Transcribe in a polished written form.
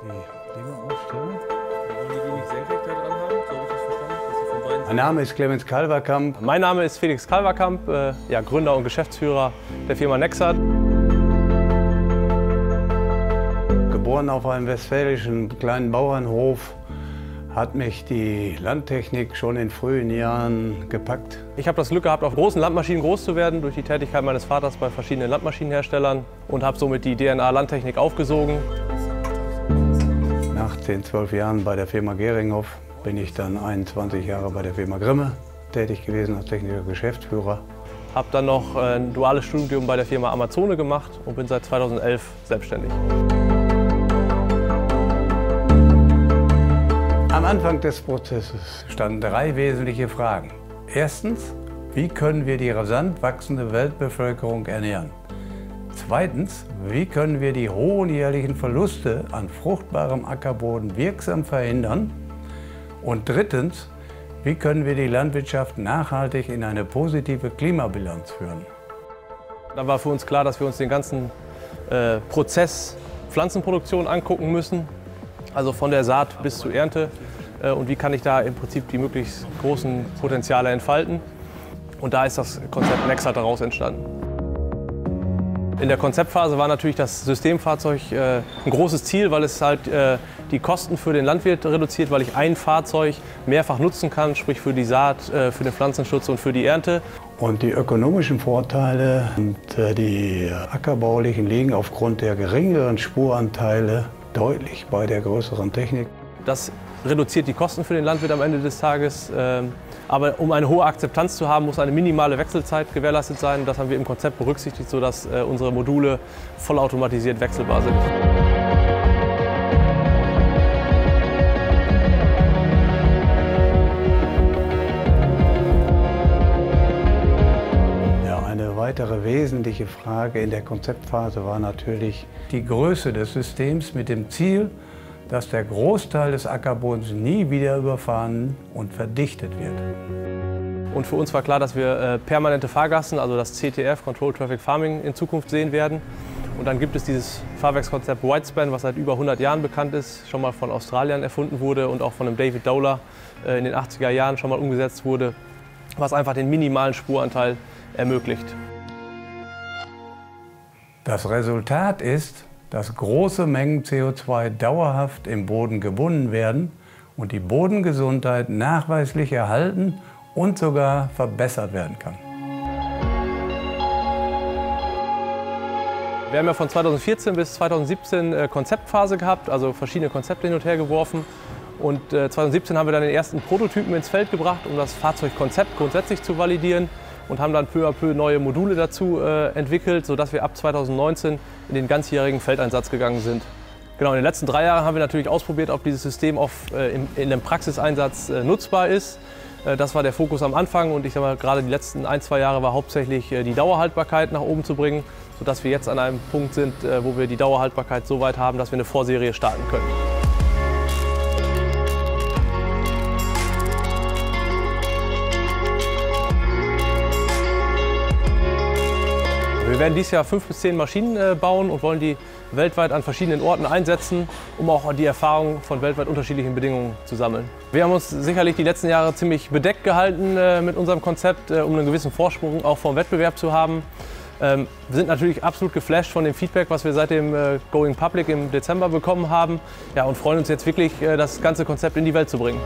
die Dinge aufstellen. Wollen die nicht senkrecht da dran haben? So habe ich das verstanden, dass sie von beiden. Mein Name ist Clemens Kalverkamp. Mein Name ist Felix Kalverkamp, Gründer und Geschäftsführer der Firma Nexat. Geboren auf einem westfälischen kleinen Bauernhof, hat mich die Landtechnik schon in frühen Jahren gepackt. Ich habe das Glück gehabt, auf großen Landmaschinen groß zu werden, durch die Tätigkeit meines Vaters bei verschiedenen Landmaschinenherstellern und habe somit die DNA Landtechnik aufgesogen. Nach 10, 12 Jahren bei der Firma Geringhoff bin ich dann 21 Jahre bei der Firma Grimme tätig gewesen als technischer Geschäftsführer. Habe dann noch ein duales Studium bei der Firma Amazone gemacht und bin seit 2011 selbstständig. Am Anfang des Prozesses standen 3 wesentliche Fragen. Erstens, wie können wir die rasant wachsende Weltbevölkerung ernähren? Zweitens, wie können wir die hohen jährlichen Verluste an fruchtbarem Ackerboden wirksam verhindern? Und drittens, wie können wir die Landwirtschaft nachhaltig in eine positive Klimabilanz führen? Da war für uns klar, dass wir uns den ganzen Prozess Pflanzenproduktion angucken müssen. Also von der Saat bis zur Ernte und wie kann ich da im Prinzip die möglichst großen Potenziale entfalten. Und da ist das Konzept Nexat daraus entstanden. In der Konzeptphase war natürlich das Systemfahrzeug ein großes Ziel, weil es halt die Kosten für den Landwirt reduziert, weil ich ein Fahrzeug mehrfach nutzen kann, sprich für die Saat, für den Pflanzenschutz und für die Ernte. Und die ökonomischen Vorteile und die ackerbaulichen liegen aufgrund der geringeren Spuranteile deutlich bei der größeren Technik. Das reduziert die Kosten für den Landwirt am Ende des Tages. Aber um eine hohe Akzeptanz zu haben, muss eine minimale Wechselzeit gewährleistet sein. Das haben wir im Konzept berücksichtigt, sodass unsere Module vollautomatisiert wechselbar sind. Eine weitere wesentliche Frage in der Konzeptphase war natürlich die Größe des Systems mit dem Ziel, dass der Großteil des Ackerbodens nie wieder überfahren und verdichtet wird. Und für uns war klar, dass wir permanente Fahrgassen, also das CTF, Controlled Traffic Farming, in Zukunft sehen werden. Und dann gibt es dieses Fahrwerkskonzept Widespan, was seit über 100 Jahren bekannt ist, schon mal von Australiern erfunden wurde und auch von dem David Dowler in den 80er Jahren schon mal umgesetzt wurde, was einfach den minimalen Spuranteil ermöglicht. Das Resultat ist, dass große Mengen CO2 dauerhaft im Boden gebunden werden und die Bodengesundheit nachweislich erhalten und sogar verbessert werden kann. Wir haben ja von 2014 bis 2017 Konzeptphase gehabt, also verschiedene Konzepte hin und her geworfen. Und 2017 haben wir dann den ersten Prototypen ins Feld gebracht, um das Fahrzeugkonzept grundsätzlich zu validieren. Und haben dann peu à peu neue Module dazu entwickelt, sodass wir ab 2019 in den ganzjährigen Feldeinsatz gegangen sind. Genau, in den letzten 3 Jahren haben wir natürlich ausprobiert, ob dieses System in einem Praxiseinsatz nutzbar ist. Das war der Fokus am Anfang und ich sag mal, gerade die letzten 1, 2 Jahre war hauptsächlich die Dauerhaltbarkeit nach oben zu bringen, sodass wir jetzt an einem Punkt sind, wo wir die Dauerhaltbarkeit so weit haben, dass wir eine Vorserie starten können. Wir werden dieses Jahr 5 bis 10 Maschinen bauen und wollen die weltweit an verschiedenen Orten einsetzen, um auch die Erfahrung von weltweit unterschiedlichen Bedingungen zu sammeln. Wir haben uns sicherlich die letzten Jahre ziemlich bedeckt gehalten mit unserem Konzept, um einen gewissen Vorsprung auch vom Wettbewerb zu haben. Wir sind natürlich absolut geflasht von dem Feedback, was wir seit dem Going Public im Dezember bekommen haben, ja, und freuen uns jetzt wirklich, das ganze Konzept in die Welt zu bringen.